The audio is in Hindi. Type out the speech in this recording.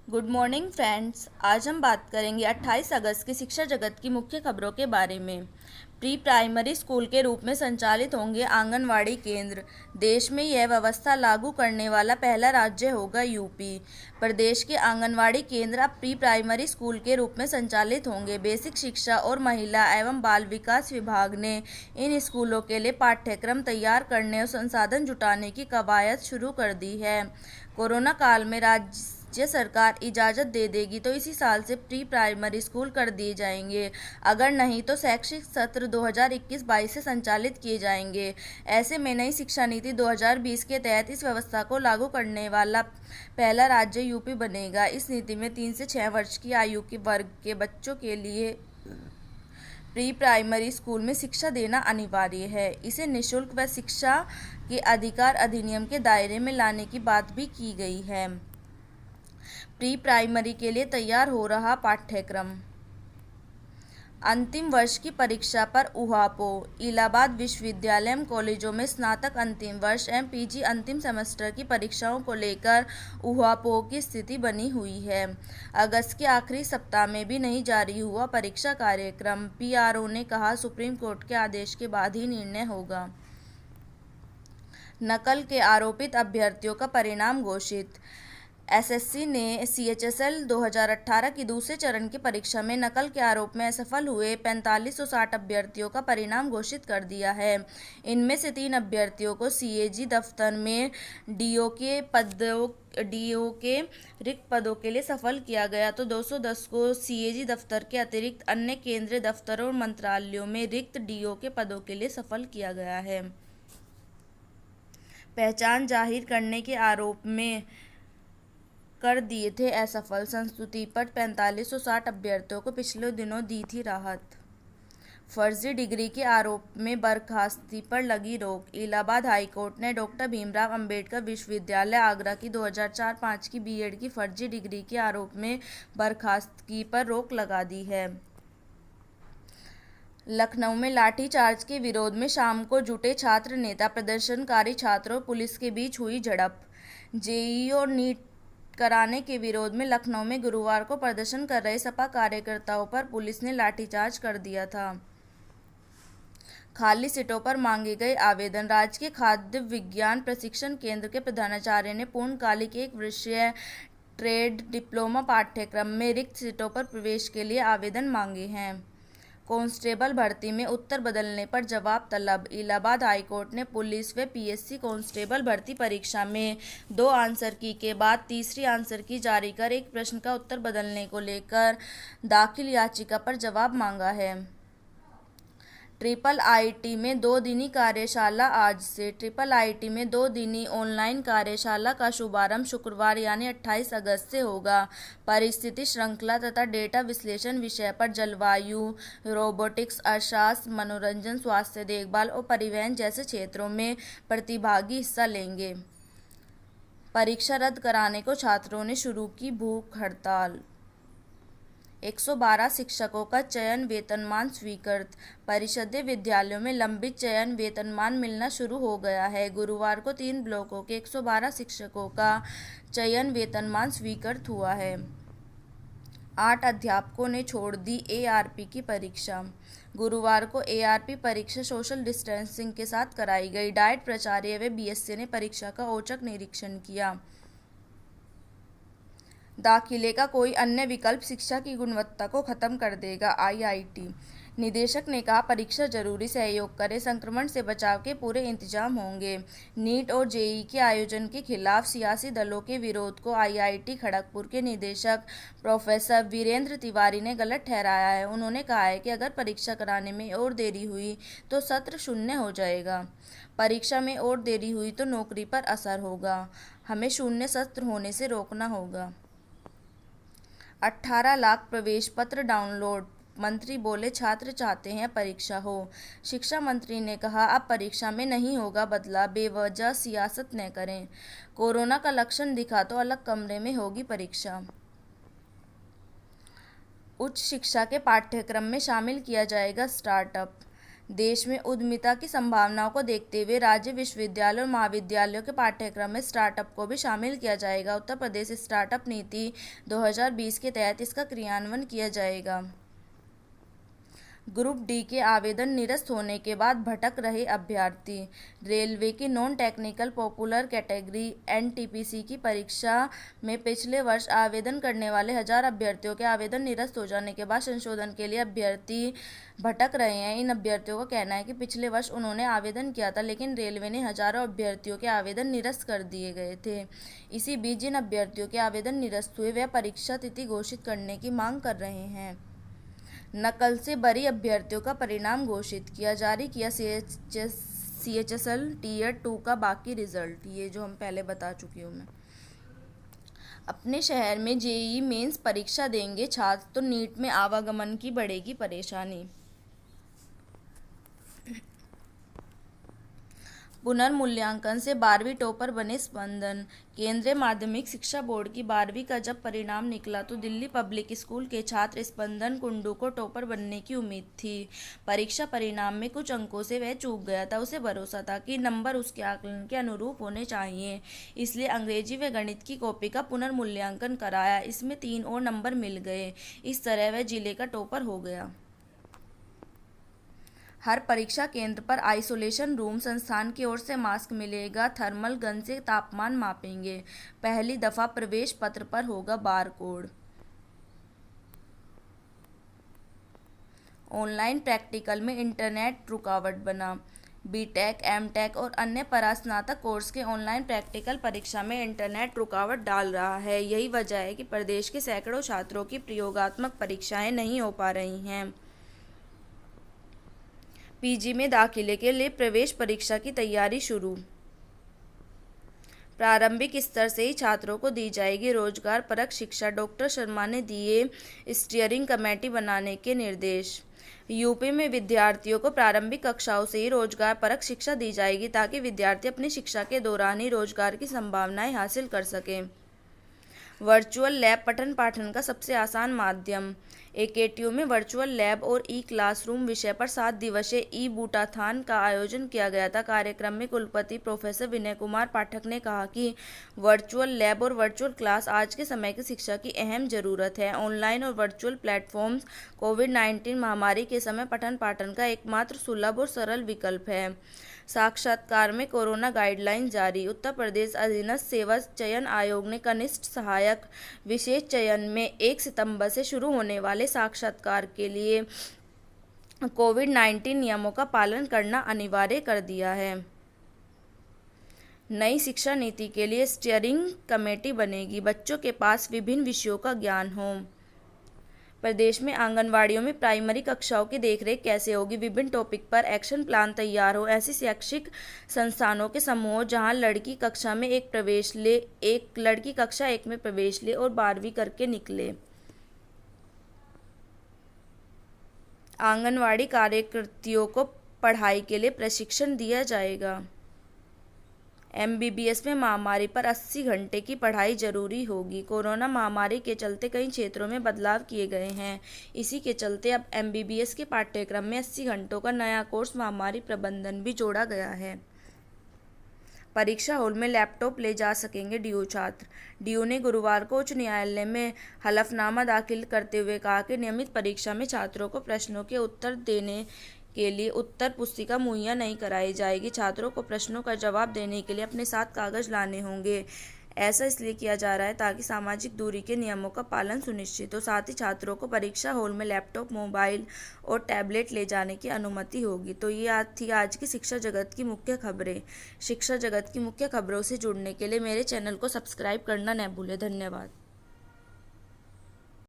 Good morning friends. आज हम बात करेंगे 28 अगस्त की शिक्षा जगत की मुख्य खबरों के बारे में। प्री प्राइमरी स्कूल के रूप में संचालित होंगे आंगनवाड़ी केंद्र। देश में यह व्यवस्था लागू करने वाला पहला राज्य होगा यूपी। प्रदेश के आंगनवाड़ी केंद्र अब प्री प्राइमरी स्कूल के रूप में संचालित होंगे। बेसिक शिक्षा और महिला एवं बाल विकास विभाग ने इन स्कूलों के लिए पाठ्यक्रम तैयार करने और संसाधन जुटाने की कवायद शुरू कर दी है। कोरोना काल में राज्य सरकार इजाज़त दे देगी तो इसी साल से प्री प्राइमरी स्कूल कर दिए जाएंगे, अगर नहीं तो शैक्षिक सत्र 2021-22 से संचालित किए जाएंगे। ऐसे में नई शिक्षा नीति 2020 के तहत इस व्यवस्था को लागू करने वाला पहला राज्य यूपी बनेगा। इस नीति में 3 से 6 वर्ष की आयु के वर्ग के बच्चों के लिए प्री प्राइमरी स्कूल में शिक्षा देना अनिवार्य है। इसे निःशुल्क व शिक्षा के अधिकार अधिनियम के दायरे में लाने की बात भी की गई है। प्री प्राइमरी के लिए तैयार हो रहा पाठ्यक्रम। अंतिम वर्ष की परीक्षा पर ऊहापोह। इलाहाबाद विश्वविद्यालय एवं कॉलेजों में स्नातक अंतिम वर्ष एवं पीजी अंतिम सेमेस्टर की परीक्षाओं को लेकर ऊहापोह की स्थिति बनी हुई है। अगस्त के आखिरी सप्ताह में भी नहीं जारी हुआ परीक्षा कार्यक्रम। पीआरओ ने कहा, सुप्रीम कोर्ट के आदेश के बाद ही निर्णय होगा। नकल के आरोपित अभ्यर्थियों का परिणाम घोषित। एसएससी ने सीएचएसएल 2018 की दूसरे चरण की परीक्षा में नकल के आरोप में असफल हुए 4560 अभ्यर्थियों का परिणाम घोषित कर दिया है। इनमें से 3 अभ्यर्थियों को सीएजी दफ्तर में डीओ के रिक्त पदों के लिए सफल किया गया तो 210 को सीएजी दफ्तर के अतिरिक्त अन्य केंद्रीय दफ्तरों और मंत्रालयों में रिक्त डीओ के पदों के लिए सफल किया गया है। पहचान जाहिर करने के आरोप में कर दिए थे असफल। संस्तुति पर 4560 अभ्यर्थियों को पिछले दिनों दी थी राहत। फर्जी डिग्री के आरोप में बर्खास्तगी पर लगी रोक। इलाहाबाद हाईकोर्ट ने डॉक्टर भीमराव अंबेडकर विश्वविद्यालय आगरा की 2004-05 की बीएड की फर्जी डिग्री के आरोप में बर्खास्तगी पर रोक लगा दी है। लखनऊ में लाठीचार्ज के विरोध में शाम को जुटे छात्र नेता, प्रदर्शनकारी छात्रों और पुलिस के बीच हुई झड़प। जेईई और नीट कराने के विरोध में लखनऊ में गुरुवार को प्रदर्शन कर रहे सपा कार्यकर्ताओं पर पुलिस ने लाठीचार्ज कर दिया था। खाली सीटों पर मांगे गए आवेदन। राजकीय खाद्य विज्ञान प्रशिक्षण केंद्र के प्रधानाचार्य ने पूर्णकालिक एक वर्षीय ट्रेड डिप्लोमा पाठ्यक्रम में रिक्त सीटों पर प्रवेश के लिए आवेदन मांगे हैं। कांस्टेबल भर्ती में उत्तर बदलने पर जवाब तलब। इलाहाबाद हाईकोर्ट ने पुलिस व पीएससी कांस्टेबल भर्ती परीक्षा में 2 आंसर की के बाद तीसरी आंसर की जारी कर एक प्रश्न का उत्तर बदलने को लेकर दाखिल याचिका पर जवाब मांगा है। ट्रिपल आईटी में 2 दिनी कार्यशाला आज से। ट्रिपल आईटी में 2 दिनी ऑनलाइन कार्यशाला का शुभारंभ शुक्रवार यानी 28 अगस्त से होगा। परिस्थिति श्रृंखला तथा डेटा विश्लेषण विषय पर जलवायु, रोबोटिक्स, अर्थशास्त्र, मनोरंजन, स्वास्थ्य देखभाल और परिवहन जैसे क्षेत्रों में प्रतिभागी हिस्सा लेंगे। परीक्षा रद्द कराने को छात्रों ने शुरू की भूख हड़ताल। 112 शिक्षकों का चयन वेतनमान स्वीकृत। परिषदीय विद्यालयों में लंबित चयन वेतनमान मिलना शुरू हो गया है। गुरुवार को 3 ब्लॉकों के 112 शिक्षकों का चयन वेतनमान स्वीकृत हुआ है। 8 अध्यापकों ने छोड़ दी एआरपी की परीक्षा। गुरुवार को एआरपी परीक्षा सोशल डिस्टेंसिंग के साथ कराई गई। डाइट प्राचार्य व बीएससी ने परीक्षा का औचक निरीक्षण किया। दाखिले का कोई अन्य विकल्प शिक्षा की गुणवत्ता को खत्म कर देगा। आईआईटी निदेशक ने कहा, परीक्षा जरूरी सहयोग करें, संक्रमण से बचाव के पूरे इंतजाम होंगे। नीट और जेईई के आयोजन के खिलाफ सियासी दलों के विरोध को आईआईटी खड़गपुर के निदेशक प्रोफेसर वीरेंद्र तिवारी ने गलत ठहराया है। उन्होंने कहा है कि अगर परीक्षा कराने में और देरी हुई तो सत्र शून्य हो जाएगा। परीक्षा में और देरी हुई तो नौकरी पर असर होगा। हमें शून्य सत्र होने से रोकना होगा। 18 लाख प्रवेश पत्र डाउनलोड। मंत्री बोले, छात्र चाहते हैं परीक्षा हो। शिक्षा मंत्री ने कहा, अब परीक्षा में नहीं होगा बदला, बेवजह सियासत न करें। कोरोना का लक्षण दिखा तो अलग कमरे में होगी परीक्षा। उच्च शिक्षा के पाठ्यक्रम में शामिल किया जाएगा स्टार्टअप। देश में उद्यमिता की संभावनाओं को देखते हुए राज्य विश्वविद्यालय और महाविद्यालयों के पाठ्यक्रम में स्टार्टअप को भी शामिल किया जाएगा। उत्तर प्रदेश स्टार्टअप नीति 2020 के तहत इसका क्रियान्वयन किया जाएगा। ग्रुप डी के आवेदन निरस्त होने के बाद भटक रहे अभ्यर्थी। रेलवे की non technical popular category NTPC की परीक्षा में पिछले वर्ष आवेदन करने वाले 1000 अभ्यर्थियों के आवेदन निरस्त हो जाने के बाद संशोधन के लिए अभ्यर्थी भटक रहे हैं। इन अभ्यर्थियों का कहना है कि पिछले वर्ष उन्होंने आवेदन किया था, लेकिन रेलवे ने हजारों अभ्यर्थियों के आवेदन निरस्त कर दिए गए थे। इसी बीच जिन अभ्यर्थियों के आवेदन निरस्त हुए वे परीक्षा तिथि घोषित करने की मांग कर रहे हैं। नकल से बरी अभ्यर्थियों का परिणाम घोषित किया, जारी किया CHSL टीयर 2 का बाकी रिजल्ट। ये जो हम पहले बता चुकी हूँ मैं। अपने शहर में जेईई मेंस परीक्षा देंगे छात्र तो नीट में आवागमन की बढ़ेगी परेशानी। पुनर्मूल्यांकन से 12वीं टॉपर बने स्पंदन। केंद्रीय माध्यमिक शिक्षा बोर्ड की 12वीं का जब परिणाम निकला तो दिल्ली पब्लिक स्कूल के छात्र स्पंदन कुंडू को टॉपर बनने की उम्मीद थी। परीक्षा परिणाम में कुछ अंकों से वह चूक गया था। उसे भरोसा था कि नंबर उसके आकलन के अनुरूप होने चाहिए, इसलिए अंग्रेजी व गणित की कॉपी का पुनर्मूल्यांकन कराया। इसमें 3 और नंबर मिल गए। इस तरह वह जिले का टॉपर हो गया। हर परीक्षा केंद्र पर आइसोलेशन रूम, संस्थान की ओर से मास्क मिलेगा, थर्मल गन से तापमान मापेंगे। पहली दफा प्रवेश पत्र पर होगा बार कोड। ऑनलाइन प्रैक्टिकल में इंटरनेट रुकावट बना। बीटेक, एमटेक और अन्य परास्नातक कोर्स के ऑनलाइन प्रैक्टिकल परीक्षा में इंटरनेट रुकावट डाल रहा है। यही वजह है कि प्रदेश के सैकड़ों छात्रों की प्रयोगात्मक परीक्षाएं नहीं हो पा रही हैं। पीजी में दाखिले के लिए प्रवेश परीक्षा की तैयारी शुरू। प्रारंभिक स्तर से ही छात्रों को दी जाएगी रोजगार परक शिक्षा। डॉक्टर शर्मा ने दिए स्टीयरिंग कमेटी बनाने के निर्देश। यूपी में विद्यार्थियों को प्रारंभिक कक्षाओं से ही रोजगार परक शिक्षा दी जाएगी ताकि विद्यार्थी अपनी शिक्षा के दौरान ही रोजगार की संभावनाएं हासिल कर सकें। वर्चुअल लैब पठन पाठन का सबसे आसान माध्यम। एकेटीयू में वर्चुअल लैब और ई क्लासरूम विषय पर 7 दिवसीय ई बूटाथॉन का आयोजन किया गया था। कार्यक्रम में कुलपति प्रोफेसर विनय कुमार पाठक ने कहा कि वर्चुअल लैब और वर्चुअल क्लास आज के समय की शिक्षा की अहम जरूरत है। ऑनलाइन और वर्चुअल प्लेटफॉर्म्स कोविड-19 महामारी के समय पठन पाठन का एकमात्र सुलभ और सरल विकल्प है। साक्षात्कार में कोरोना गाइडलाइन जारी। उत्तर प्रदेश अधीनस्थ सेवा चयन आयोग ने कनिष्ठ सहायक विशेष चयन में 1 सितंबर से शुरू होने वाले साक्षात्कार के लिए कोविड-19 नियमों का पालन करना अनिवार्य कर दिया है। नई शिक्षा नीति के लिए स्टीयरिंग कमेटी बनेगी। बच्चों के पास विभिन्न विषयों का ज्ञान हो। प्रदेश में आंगनवाड़ियों में प्राइमरी कक्षाओं की देखरेख कैसे होगी। विभिन्न टॉपिक पर एक्शन प्लान तैयार हो। ऐसी शैक्षिक संस्थानों के समूह जहां लड़की कक्षा में लड़की कक्षा 1 में प्रवेश ले और 12वीं करके निकले। आंगनवाड़ी कार्यकर्तियों को पढ़ाई के लिए प्रशिक्षण दिया जाएगा। MBBS में महामारी पर 80 घंटे की पढ़ाई जरूरी होगी। कोरोना महामारी के चलते कई क्षेत्रों में बदलाव किए गए हैं। इसी के चलते अब MBBS के पाठ्यक्रम में 80 घंटों का नया कोर्स महामारी प्रबंधन भी जोड़ा गया है। परीक्षा हॉल में लैपटॉप ले जा सकेंगे डीयू छात्र। डीयू ने गुरुवार को उच्च न्यायालय में हलफनामा दाखिल करते हुए कहा कि नियमित परीक्षा में छात्रों को प्रश्नों के उत्तर देने के लिए उत्तर पुस्तिका मुहैया नहीं कराई जाएगी। छात्रों को प्रश्नों का जवाब देने के लिए अपने साथ कागज लाने होंगे। ऐसा इसलिए किया जा रहा है ताकि सामाजिक दूरी के नियमों का पालन सुनिश्चित हो। साथ ही छात्रों को परीक्षा हॉल में लैपटॉप, मोबाइल और टैबलेट ले जाने की अनुमति होगी। तो ये थी आज की शिक्षा जगत की मुख्य खबरें। शिक्षा जगत की मुख्य खबरों से जुड़ने के लिए मेरे चैनल को सब्सक्राइब करना न भूलें। धन्यवाद।